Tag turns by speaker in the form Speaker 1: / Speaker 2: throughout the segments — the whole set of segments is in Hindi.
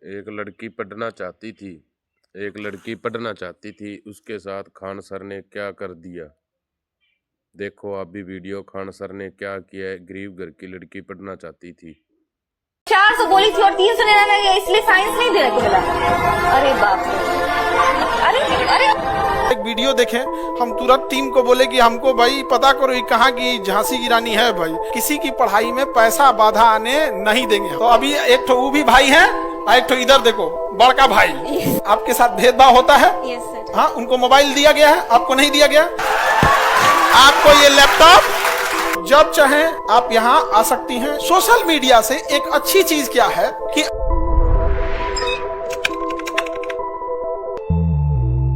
Speaker 1: एक लड़की पढ़ना चाहती थी। एक लड़की पढ़ना चाहती थी, उसके साथ खान सर ने क्या कर दिया। देखो आप भी वीडियो। खान सर ने क्या किया है। गरीब घर की लड़की पढ़ना चाहती थी।
Speaker 2: 400 बोली थी और 399 इसलिए साइंस नहीं दे रखी बोला। अरे बाप रे। अरे अरे
Speaker 3: एक वीडियो देखें, हम तुरंत टीम को बोले कि हमको भाई पता करो ये कहाँ की झांसी की रानी है। भाई किसी की पढ़ाई में पैसा बाधा आने नहीं देंगे। तो अभी एक तो वो भी भाई है और एक तो इधर देखो बड़का भाई। आपके साथ भेदभाव होता है।
Speaker 2: Yes sir.
Speaker 3: हाँ, उनको मोबाइल दिया गया है, आपको नहीं दिया गया। आपको ये लैपटॉप जब चाहे आप यहाँ आ सकती हैं। सोशल मीडिया से एक अच्छी चीज क्या है कि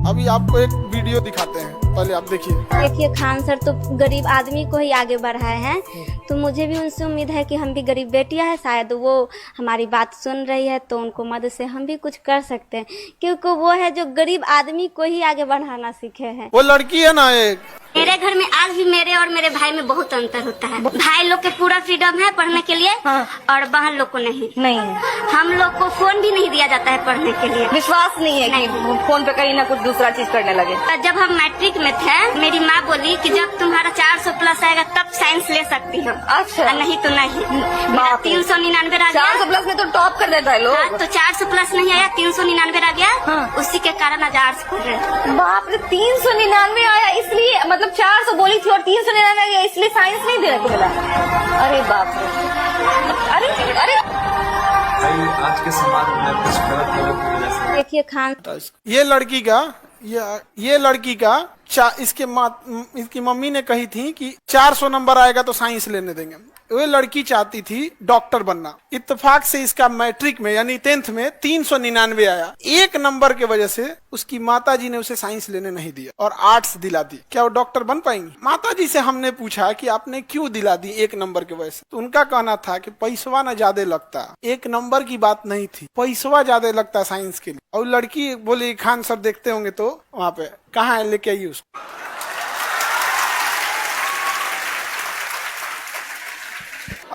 Speaker 3: अभी आपको एक वीडियो दिखाते हैं, पहले आप देखिए।
Speaker 4: देखिए खान सर तो गरीब आदमी को ही आगे बढ़ाए हैं, तो मुझे भी उनसे उम्मीद है कि हम भी गरीब बेटियां हैं, शायद वो हमारी बात सुन रही है तो उनको मदद से हम भी कुछ कर सकते हैं, क्योंकि वो है जो गरीब आदमी को ही आगे बढ़ाना सीखे हैं।
Speaker 3: वो लड़की है ना एक।
Speaker 5: मेरे घर में आज भी मेरे और मेरे भाई में बहुत अंतर होता है। भाई लोग के पूरा फ्रीडम है पढ़ने के लिए।
Speaker 2: हाँ।
Speaker 5: और बहन लोग को नहीं
Speaker 2: है।
Speaker 5: हम लोग को फोन भी नहीं दिया जाता है पढ़ने के लिए।
Speaker 2: विश्वास नहीं है कि फोन पे कहीं ना कुछ दूसरा चीज करने लगे।
Speaker 5: जब हम मैट्रिक में थे, मेरी माँ बोली कि जब तुम्हारा 400 प्लस आएगा तब साइंस ले सकती हो।
Speaker 2: अच्छा।
Speaker 5: और नहीं तो नहीं। 399 आ गया।
Speaker 2: 400 प्लस में तो टॉप कर देता है लोग।
Speaker 5: हाँ, तो 400 प्लस नहीं आया, 399 आ गया।
Speaker 2: हाँ।
Speaker 5: उसी के कारण आज आर्ट्स पढ़ रहे हैं।
Speaker 2: बाप रे, 399 आया इसलिए, मतलब 400 बोली थी और 399 आया इसलिए साइंस नहीं दे रखी बोला। अरे बाप रे। अरे अरे
Speaker 6: भाई आज के समाज में कुछ गलत लोगों की वजह से
Speaker 4: देखिए खान
Speaker 3: ये लड़की का ये लड़की का इसकी मम्मी ने कही थी कि 400 नंबर आएगा तो साइंस लेने देंगे। वो लड़की चाहती थी डॉक्टर बनना। इत्तेफाक से इसका मैट्रिक में यानी 10th में 399 आया। एक नंबर के वजह से उसकी माताजी ने उसे साइंस लेने नहीं दिया और आर्ट्स दिला दी। क्या वो डॉक्टर बन पाएंगी? माताजी से हमने पूछा कि आपने क्यों दिला दी एक नंबर की वजह से, तो उनका कहना था कि पैसवा न ज्यादा लगता, एक नंबर की बात नहीं थी, पैसवा ज्यादा लगता साइंस के लिए। और लड़की बोली खान सर देखते होंगे तो वहाँ पे कहाँ है, लेके आइए उसको।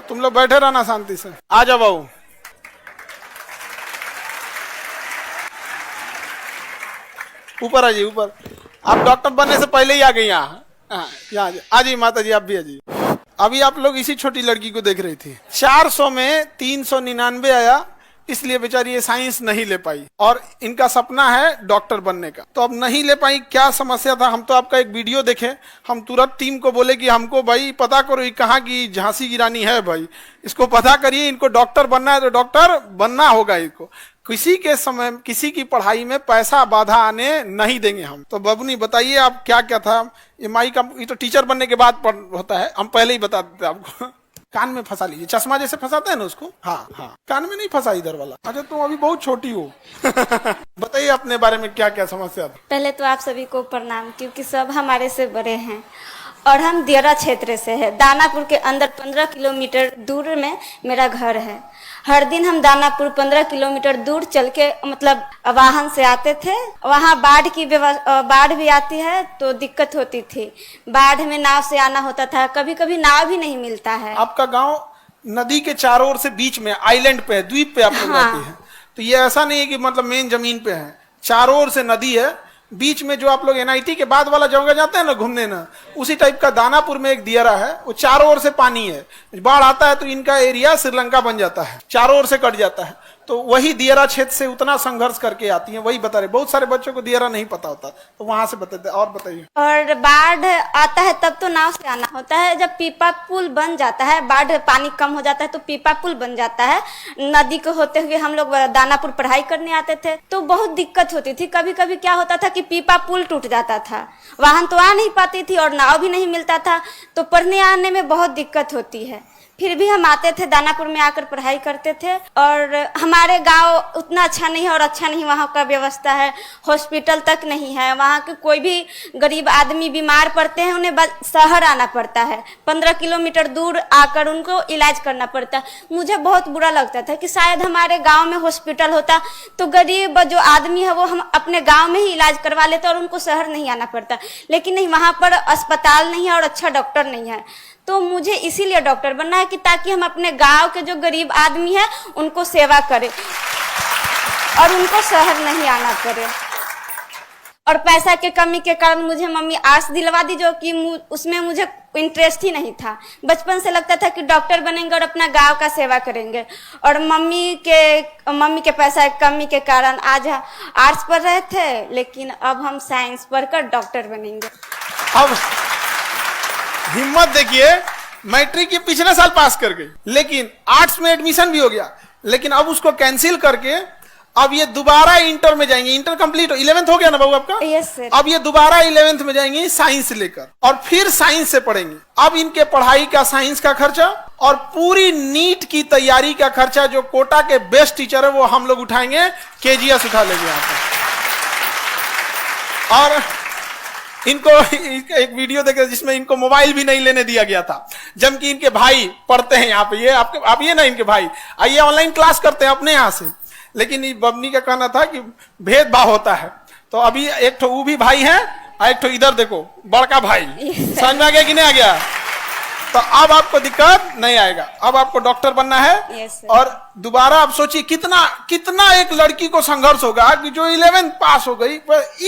Speaker 3: तुम लोग बैठे रहना शांति से। आ जाओ बाबू। ऊपर आ जाइए, ऊपर। आप डॉक्टर बनने से पहले ही आ गई यहाँ। यहाँ आ जाइए माता जी, आप भी आ जाइए। अभी आप लोग इसी छोटी लड़की को देख रही थी। 400 में 399 आया, इसलिए बेचारी ये साइंस नहीं ले पाई और इनका सपना है डॉक्टर बनने का। तो अब नहीं ले पाई, क्या समस्या था? हम तो आपका एक वीडियो देखे, हम तुरंत टीम को बोले कि हमको भाई पता करो ये कहाँ की झांसी की रानी है। भाई इसको पता करिए, इनको डॉक्टर बनना है तो डॉक्टर बनना होगा। इनको किसी के समय किसी की पढ़ाई में पैसा बाधा आने नहीं देंगे हम। तो बबनी बताइए आप क्या क्या था? ये माई का ये तो टीचर बनने के बाद होता है, हम पहले ही बता देते आपको। कान में फंसा लीजिए, चश्मा जैसे फंसाते हैं ना उसको। हाँ हाँ, कान में नहीं फंसा इधर वाला। अच्छा तुम अभी बहुत छोटी हो। बताइए अपने बारे में क्या क्या समस्या था?
Speaker 4: पहले तो आप सभी को प्रणाम, क्योंकि सब हमारे से बड़े हैं और हम दियरा क्षेत्र से है। दानापुर के अंदर 15 किलोमीटर दूर में मेरा घर है। हर दिन हम दानापुर 15 किलोमीटर दूर चल के मतलब वाहन से आते थे। वहाँ बाढ़ भी आती है तो दिक्कत होती थी। बाढ़ में नाव से आना होता था, कभी कभी नाव भी नहीं मिलता है।
Speaker 3: आपका गांव नदी के चारों ओर से बीच में आइलैंड पे है, द्वीप पे आप लोग रहते हैं। तो ये ऐसा नहीं है कि मतलब मेन जमीन पे है, चारों ओर से नदी है। बीच में जो आप लोग NIT के बाद वाला जगह जाते हैं ना घूमने ना, उसी टाइप का दानापुर में एक दियरा है। वो चारों ओर से पानी है, बाढ़ आता है तो इनका एरिया श्रीलंका बन जाता है, चारों ओर से कट जाता है। तो वही दियरा क्षेत्र से उतना संघर्ष करके आती है, वही बता रहे। बहुत सारे बच्चों को दियरा नहीं पता होता, तो वहां से बताते। और बताइए।
Speaker 4: और बाढ़ आता है तब तो नाव से आना होता है। जब पीपा पुल बन जाता है, बाढ़ पानी कम हो जाता है तो पीपा पुल बन जाता है। नदी को होते हुए हम लोग दानापुर पढ़ाई करने आते थे तो बहुत दिक्कत होती थी। कभी कभी क्या होता था कि पीपा पुल टूट जाता था, वाहन तो आ नहीं पाती थी और नाव भी नहीं मिलता था, तो पढ़ने आने में बहुत दिक्कत होती है। फिर भी हम आते थे, दानापुर में आकर पढ़ाई करते थे। और हमारे गांव उतना अच्छा नहीं है और अच्छा नहीं वहाँ का व्यवस्था है, हॉस्पिटल तक नहीं है। वहाँ के कोई भी गरीब आदमी बीमार पड़ते हैं, उन्हें शहर आना पड़ता है, 15 किलोमीटर दूर आकर उनको इलाज करना पड़ता है। मुझे बहुत बुरा लगता था कि शायद हमारे गाँव में हॉस्पिटल होता तो गरीब जो आदमी है वो हम अपने गाँव में ही इलाज करवा लेते और उनको शहर नहीं आना पड़ता। लेकिन नहीं, वहाँ पर अस्पताल नहीं है और अच्छा डॉक्टर नहीं है। तो मुझे इसीलिए डॉक्टर बनना है कि ताकि हम अपने गांव के जो गरीब आदमी है उनको सेवा करें। और उनको शहर नहीं आना पड़े। और पैसा के कमी के कारण मुझे मम्मी आर्ट्स दिलवा दी, जो कि उसमें मुझे इंटरेस्ट ही नहीं था। बचपन से लगता था कि डॉक्टर बनेंगे और अपना गांव का सेवा करेंगे, और मम्मी के पैसा की कमी के कारण आज आर्ट्स पढ़ रहे थे, लेकिन अब हम साइंस पढ़कर डॉक्टर बनेंगे।
Speaker 3: अब हिम्मत देखिए, मैट्रिक के पिछले साल पास कर गई, लेकिन आर्ट्स में एडमिशन भी हो गया, लेकिन अब उसको कैंसिल करके अब ये दोबारा इंटर में जाएंगे। इंटर कंप्लीट 11th हो गया ना बाबू आपका?
Speaker 4: Yes sir.
Speaker 3: अब ये दोबारा 11th में जाएंगी साइंस लेकर, और फिर साइंस से पढ़ेंगी। अब इनके पढ़ाई का, साइंस का खर्चा और पूरी नीट की तैयारी का खर्चा, जो कोटा के बेस्ट टीचर है वो हम लोग उठाएंगे, केजीएस उठा लेंगे यहाँ पे। और इनको एक वीडियो देखे जिसमें इनको मोबाइल भी नहीं लेने दिया गया था, जबकि इनके भाई पढ़ते हैं यहाँ पे। ये आप ये ना, इनके भाई आइए ऑनलाइन क्लास करते हैं अपने यहाँ से, लेकिन बबनी का कहना था कि भेदभाव होता है। तो अभी एक ठो वो भी भाई है, और एक ठो इधर देखो बड़का भाई। समझ में आ गया कि नहीं आ गया? तो अब आपको दिक्कत नहीं आएगा, अब आपको डॉक्टर बनना है। और दोबारा आप सोचिए कितना एक लड़की को संघर्ष होगा कि जो 11th पास हो गई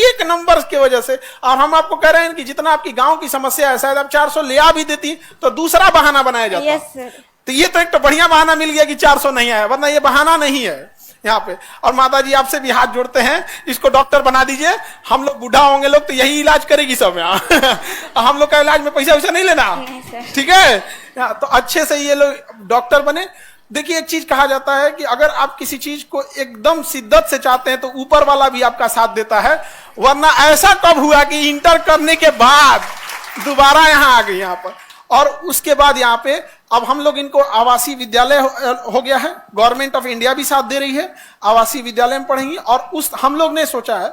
Speaker 3: एक नंबर के वजह से। और हम आपको कह रहे हैं कि जितना आपकी गांव की समस्या है, शायद आप 400 ले आ भी देती तो दूसरा बहाना बनाया जाता। तो ये तो एक तो बढ़िया बहाना मिल गया कि 400 नहीं आया, वरना ये बहाना नहीं है यहाँ पे। और माता जी आपसे भी हाथ जोड़ते हैं, इसको डॉक्टर बना दीजिए। हम लोग बूढ़ा होंगे लोग तो यही इलाज करेगी सब यहाँ। हम लोग का इलाज में पैसा वैसा नहीं लेना, ठीक है? तो अच्छे से ये लोग डॉक्टर बने। देखिए एक चीज कहा जाता है कि अगर आप किसी चीज को एकदम शिद्दत से चाहते हैं तो ऊपर वाला भी आपका साथ देता है। वरना ऐसा कब हुआ कि इंटर करने के बाद दोबारा यहाँ आ गई यहाँ पर, और उसके बाद यहाँ पे अब हम लोग इनको आवासीय विद्यालय हो गया है, गवर्नमेंट ऑफ इंडिया भी साथ दे रही है, आवासीय विद्यालय में पढ़ेंगी। और उस हम लोग ने सोचा है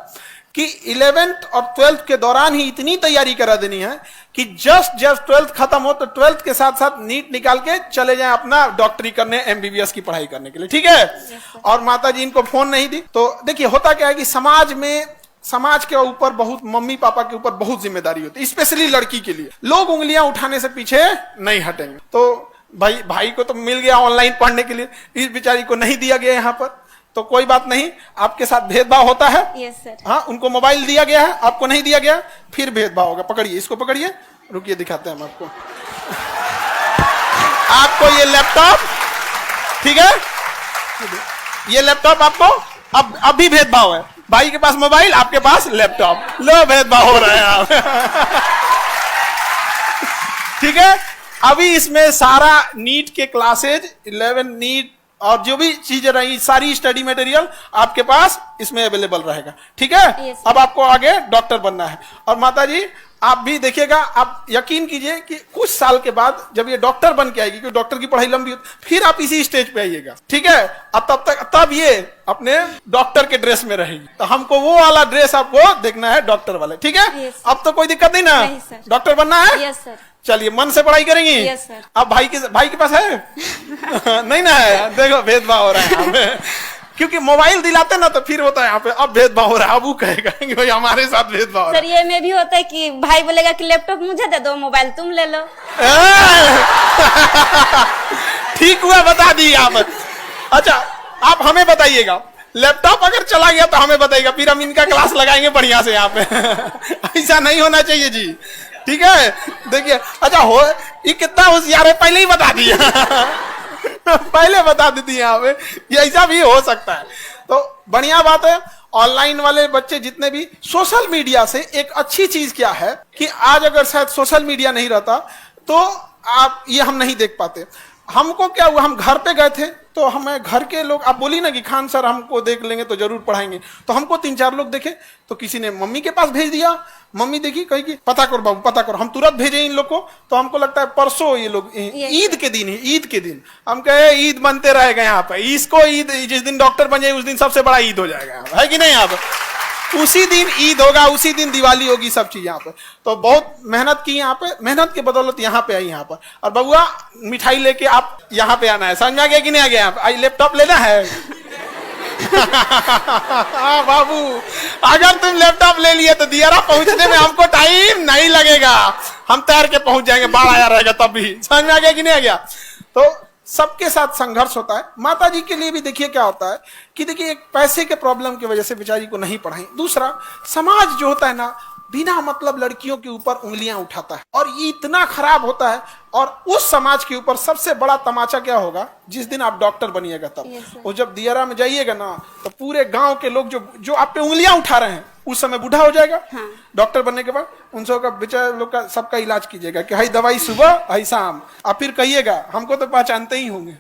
Speaker 3: कि 11th और 12th के दौरान ही इतनी तैयारी करा देनी है कि जब 12th खत्म हो तो 12th के साथ साथ नीट निकाल के चले जाएं अपना डॉक्टरी करने, MBBS की पढ़ाई करने के लिए, ठीक है? और माता जी इनको फोन नहीं दी। तो देखिए होता क्या है कि समाज के ऊपर बहुत, मम्मी पापा के ऊपर बहुत जिम्मेदारी होती है, स्पेशली लड़की के लिए। लोग उंगलियां उठाने से पीछे नहीं हटेंगे। तो भाई को तो मिल गया ऑनलाइन पढ़ने के लिए, इस बेचारी को नहीं दिया गया यहाँ पर, तो कोई बात नहीं, आपके साथ भेदभाव होता है।
Speaker 4: Yes sir.
Speaker 3: हाँ, उनको मोबाइल दिया गया है, आपको नहीं दिया गया, फिर भेदभाव होगा। पकड़िए, इसको पकड़िए, रुकिए दिखाते हैं हम आपको। आपको ये लैपटॉप, ठीक है, ये लैपटॉप आपको अब भी भेदभाव है। भाई के पास मोबाइल, आपके पास लैपटॉप, लो भेदभाव हो रहा है आप। ठीक है, अभी इसमें सारा नीट के क्लासेज, 11 नीट और जो भी चीजें रही, सारी स्टडी मटेरियल आपके पास इसमें अवेलेबल रहेगा, ठीक है? अब आपको आगे डॉक्टर बनना है। और माता जी आप भी देखिएगा, आप यकीन कीजिए कि कुछ साल के बाद जब ये डॉक्टर बन के आएगी, क्योंकि डॉक्टर की पढ़ाई लंबी होती, फिर आप इसी स्टेज पे आइएगा, ठीक है? अब तब ये अपने डॉक्टर के ड्रेस में रहेगी। तो हमको वो वाला ड्रेस आपको देखना है, डॉक्टर वाले, ठीक है? अब तो कोई दिक्कत नहीं ना? डॉक्टर बनना है?
Speaker 4: Yes sir.
Speaker 3: चलिए, मन से पढ़ाई करेंगी?
Speaker 4: Yes sir.
Speaker 3: अब भाई के पास है? नहीं ना है? देखो भेदभाव हो रहा है यहाँ पे। क्योंकि मोबाइल दिलाते ना तो फिर होता है यहाँ पे, अब भेदभाव हो रहा है, अब वो कहेगा कि भाई हमारे साथ भेदभाव हो रहा है।
Speaker 4: सर ये में भी होता है कि भाई बोलेगा कि लैपटॉप मुझे दे दो, मोबाइल तुम ले लो।
Speaker 3: ठीक हुआ, बता दी आप। अच्छा, आप हमें बताइएगा, लैपटॉप अगर चला गया तो हमें बताइएगा, फिर हम इनका क्लास लगाएंगे बढ़िया से यहाँ पे। ऐसा नहीं होना चाहिए जी, ठीक है? देखिए, अच्छा ये कितना होशियार है, पहले ही बता दिया। पहले बता देती यहाँ पे, ये ऐसा भी हो सकता है। तो बढ़िया बात है। ऑनलाइन वाले बच्चे जितने भी, सोशल मीडिया से एक अच्छी चीज क्या है कि आज अगर शायद सोशल मीडिया नहीं रहता तो आप ये हम नहीं देख पाते। हमको क्या हुआ, हम घर पे गए थे तो हमें घर के लोग, आप बोली ना कि खान सर हमको देख लेंगे तो जरूर पढ़ाएंगे, तो हमको 3-4 लोग देखे, तो किसी ने मम्मी के पास भेज दिया, मम्मी देखी, कही कि पता करो बाबू पता करो, हम तुरंत भेजे इन लोग को। तो हमको लगता है परसों ये लोग ईद के दिन ही, ईद के दिन हम कहे ईद बनते रहेगा यहाँ पे, इसको ईद जिस दिन डॉक्टर बन जाए उस दिन सबसे बड़ा ईद हो जाएगा, है कि नहीं? यहाँ पे उसी दिन ईद होगा, उसी दिन दिवाली होगी, सब चीज यहाँ पे। तो बहुत मेहनत की यहाँ पे, मेहनत के बदौलत यहाँ पे आई यहाँ पर। और बबुआ मिठाई लेके आप यहाँ पे आना है, समझ में आ गया कि नहीं आ गया? यहाँ पे लैपटॉप लेना है। बाबू अगर तुम लैपटॉप ले लिए तो दियारा पहुंचने में हमको टाइम नहीं लगेगा, हम तैर के पहुंच जाएंगे, बाढ़ आया रहेगा तब भी। समझ में आ गया कि नहीं आ गया? तो सबके साथ संघर्ष होता है। माता जी के लिए भी देखिए क्या होता है कि देखिए एक पैसे के प्रॉब्लम की वजह से बेचारी को नहीं पढ़ाई। दूसरा, समाज जो होता है ना, बिना मतलब लड़कियों के ऊपर उंगलियां उठाता है और ये इतना खराब होता है। और उस समाज के ऊपर सबसे बड़ा तमाचा क्या होगा, जिस दिन आप डॉक्टर बनिएगा तब। और जब दियारा में जाइएगा ना, तो पूरे गांव के लोग जो आप पे उंगलियां उठा रहे हैं, उस समय बूढ़ा हो जाएगा। हाँ। डॉक्टर बनने के बाद उन सबका बेचारे लोग का सबका इलाज कीजिएगा कि हाई दवाई सुबह हाई शाम। आप फिर कहिएगा हमको तो पहचानते ही होंगे।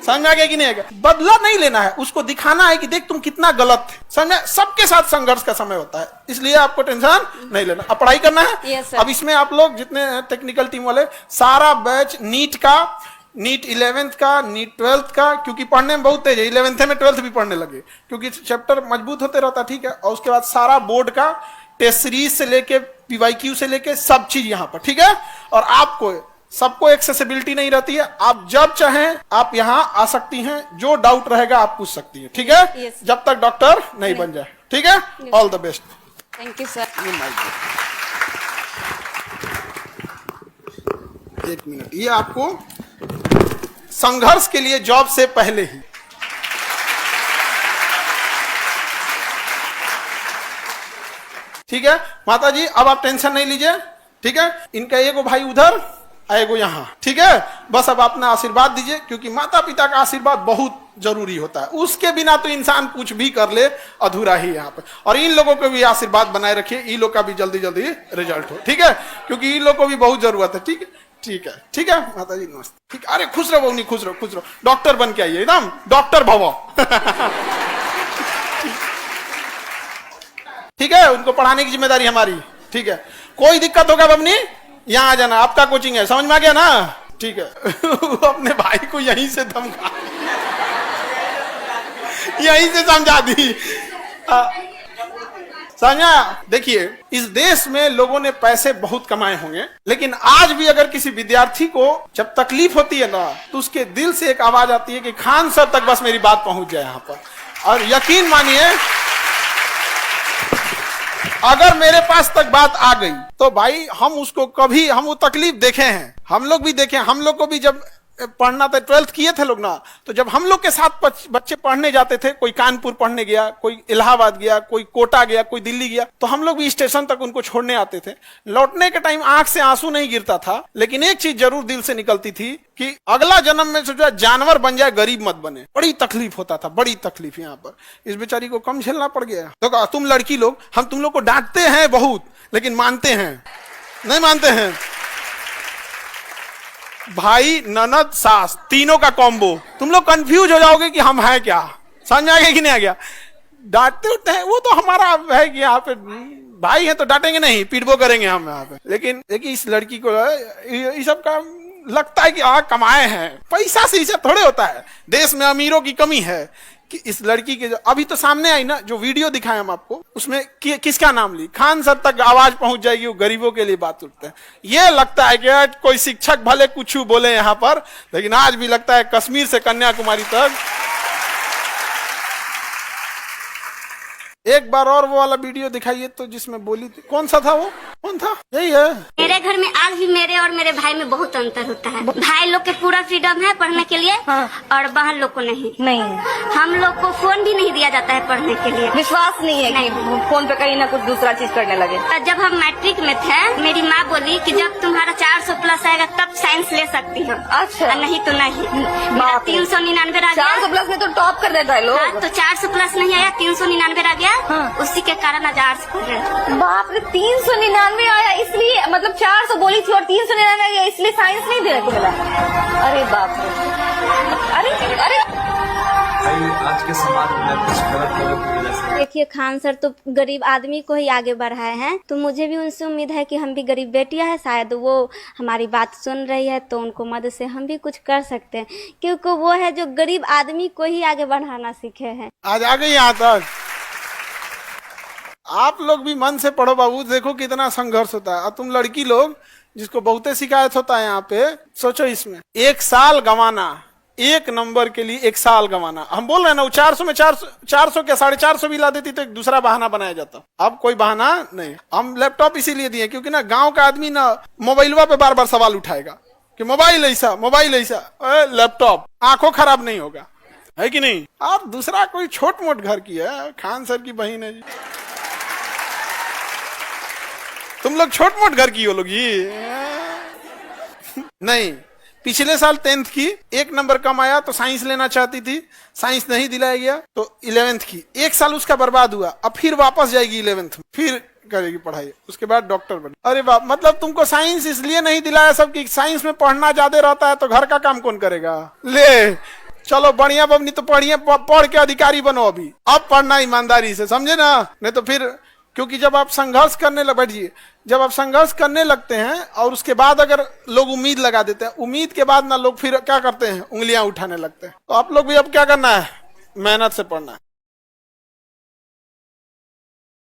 Speaker 3: समझ आ गया कि नहीं आएगा? बदला नहीं लेना है, उसको दिखाना है कि देख तुम कितना गलत थे। समझा? सबके साथ संघर्ष का समय होता है, इसलिए आपको टेंशन नहीं लेना। अब पढ़ाई करना है। अब इसमें आप लोग जितने टेक्निकल टीम वाले, सारा बैच नीट का, नीट 11th का, नीट 12th का, क्योंकि पढ़ने में बहुत तेज है। 11th में 12th भी पढ़ने लगे क्योंकि चैप्टर मजबूत होते रहता। ठीक है। और उसके बाद सारा बोर्ड का टेस्ट सीरीज से लेके PYQ से लेके सब चीज यहाँ पर। ठीक है। और आपको सबको एक्सेसिबिलिटी नहीं रहती है, आप जब चाहें आप यहाँ आ सकती हैं, जो डाउट रहेगा आप पूछ सकती हैं। ठीक है। जब तक डॉक्टर नहीं बन जाए। ठीक है। All the best.
Speaker 4: Thank you sir.
Speaker 3: एक मिनट, ये आपको संघर्ष के लिए जॉब से पहले ही। ठीक है माता जी, अब आप टेंशन नहीं लीजिए। ठीक है। इनका एगो भाई उधर, एगो यहाँ। ठीक है। बस अब अपना आशीर्वाद दीजिए, क्योंकि माता पिता का आशीर्वाद बहुत जरूरी होता है। उसके बिना तो इंसान कुछ भी कर ले अधूरा ही यहाँ पे। और इन लोगों को भी आशीर्वाद बनाए रखिए, इन लोग का भी जल्दी जल्दी रिजल्ट हो। ठीक है। क्योंकि इन लोग को भी बहुत जरूरत है। ठीक है। ठीक है। ठीक है माता जी, नमस्ते। ठीक। अरे खुश रहो बहनी, खुश रहो, खुश रहो। डॉक्टर बन के आइए, एकदम डॉक्टर भवो। ठीक है। उनको पढ़ाने की जिम्मेदारी हमारी। ठीक है। कोई दिक्कत होगा बबनी, यहाँ आ जाना, आपका कोचिंग है। समझ में आ गया ना? ठीक है। अपने भाई को यहीं से धमका, यहीं से समझा दी। समझा? देखिए, इस देश में लोगों ने पैसे बहुत कमाए होंगे, लेकिन आज भी अगर किसी विद्यार्थी को जब तकलीफ होती है ना, तो उसके दिल से एक आवाज आती है कि खान सर तक बस मेरी बात पहुंच जाए यहाँ पर। और यकीन मानिए, अगर मेरे पास तक बात आ गई तो भाई हम उसको कभी, हम वो तकलीफ देखे हैं, हम लोग भी देखे। हम लोग को भी जब पढ़ना था, 12th किए थे लोग ना, तो जब हम लोग के साथ बच्चे पढ़ने जाते थे, कोई कानपुर पढ़ने गया, कोई इलाहाबाद गया, कोई कोटा गया, कोई दिल्ली गया, तो हम लोग भी स्टेशन तक उनको छोड़ने आते थे। लौटने के टाइम आंख से आंसू नहीं गिरता था, लेकिन एक चीज जरूर दिल से निकलती थी कि अगला जन्म में सोचा जानवर बन जाए, गरीब मत बने। बड़ी तकलीफ होता था, बड़ी तकलीफ। यहाँ पर इस बेचारी को कम झेलना पड़ गया। तो तुम लड़की लोग, हम तुम लोग को डांटते हैं बहुत, लेकिन मानते हैं नहीं? मानते हैं? भाई ननद सास तीनों का कॉम्बो, तुम लोग कंफ्यूज हो जाओगे कि हम हैं क्या। समझ में आ गया कि नहीं आ गया? डांटते उठते हैं, वो तो हमारा है कि यहाँ पे भाई है तो डांटेंगे नहीं, पीटबो करेंगे हम यहाँ पे। लेकिन देखिए इस लड़की को ये सब का लगता है कि कमाए हैं, पैसा से इसे थोड़े होता है। देश में अमीरों की कमी है कि इस लड़की के, जो अभी तो सामने आई ना जो वीडियो दिखाए हम आपको, उसमें किसका नाम ली, खान सर तक आवाज पहुंच जाएगी, वो गरीबों के लिए बात उठते हैं। ये लगता है कि कोई शिक्षक भले कुछ बोले यहाँ पर, लेकिन आज भी लगता है कश्मीर से कन्याकुमारी तक। एक बार और वो वाला वीडियो दिखाइए तो, जिसमें बोली थी। कौन सा था वो? कौन था? यही है।
Speaker 5: मेरे घर में आज भी मेरे और मेरे भाई में बहुत अंतर होता है। भाई लोग के पूरा फ्रीडम है पढ़ने के लिए, और बहन लोग को नहीं है। हम लोग को फोन भी नहीं दिया जाता है पढ़ने के लिए।
Speaker 2: विश्वास नहीं है कि फोन पे कहीं ना कुछ दूसरा चीज करने लगे।
Speaker 5: जब हम मैट्रिक में थे, मेरी माँ बोली कि जब तुम्हारा 400 प्लस आएगा तब साइंस ले सकती हो।
Speaker 2: अच्छा।
Speaker 5: नहीं तो नहीं। 399 आ गया।
Speaker 2: 400 प्लस में तो टॉप कर देता है लोग।
Speaker 5: तो 400 प्लस नहीं आया, 399 आ गया। उसी के कारण आज आर्ट्स पढ़ रहे।
Speaker 2: बाप रे, 399 आया, इसलिए मतलब 400 बोली थी और 399 आया, इसलिए साइंस नहीं देने को मिला। अरे बाप रे। अरे
Speaker 6: भाई आज के समाज में कुछ गलत लोगों की वजह से।
Speaker 4: देखिए खान सर तो गरीब आदमी को ही आगे बढ़ाए हैं, तो मुझे भी उनसे उम्मीद है कि हम भी गरीब बेटियां हैं, शायद वो हमारी बात सुन रही है तो उनको मदद से हम भी कुछ कर सकते हैं, क्योंकि वो है जो गरीब आदमी को ही आगे बढ़ाना सीखे हैं।
Speaker 3: आज आ गई यहाँ तक। आप लोग भी मन से पढ़ो बाबू, देखो कितना संघर्ष होता है। और तुम लड़की लोग जिसको बहुते शिकायत होता है यहाँ पे, सोचो इसमें 1 साल गंवाना, 1 नंबर के लिए 1 साल गंवाना। हम बोल रहे हैं ना, 400 में 400 क्या 450 भी ला देती तो एक दूसरा बहाना बनाया जाता। अब कोई बहाना नहीं। हम लैपटॉप इसीलिए दिए क्योंकि ना गांव का आदमी ना मोबाइलवा पे बार बार सवाल उठाएगा, कि मोबाइल ऐसा लैपटॉप, आंखों खराब नहीं होगा, है कि नहीं। आप दूसरा कोई छोट मोट घर की है, खान सर की बहन है जी, तुम लोग छोट मोट घर की हो लोग जी। नहीं, पिछले साल 10th की 1 नंबर कम आया तो साइंस लेना चाहती थी, साइंस नहीं दिलाया गया तो 11th की 1 साल उसका बर्बाद हुआ। अब फिर वापस जाएगी 11th में, फिर करेगी पढ़ाई, उसके बाद डॉक्टर बने। अरे बाप, मतलब तुमको साइंस इसलिए नहीं दिलाया सब कि साइंस में पढ़ना ज्यादा रहता है तो घर का काम कौन करेगा। ले चलो बढ़िया बबनी, तो पढ़िए, पढ़ के अधिकारी बनो। अभी अब पढ़ना ईमानदारी से, समझे ना, नहीं तो फिर, क्योंकि जब आप संघर्ष करने बैठिए, जब आप संघर्ष करने लगते हैं और उसके बाद अगर लोग उम्मीद लगा देते हैं, उम्मीद के बाद ना लोग फिर क्या करते हैं, उंगलियां उठाने लगते हैं। तो आप लोग भी अब क्या करना है, मेहनत से पढ़ना है।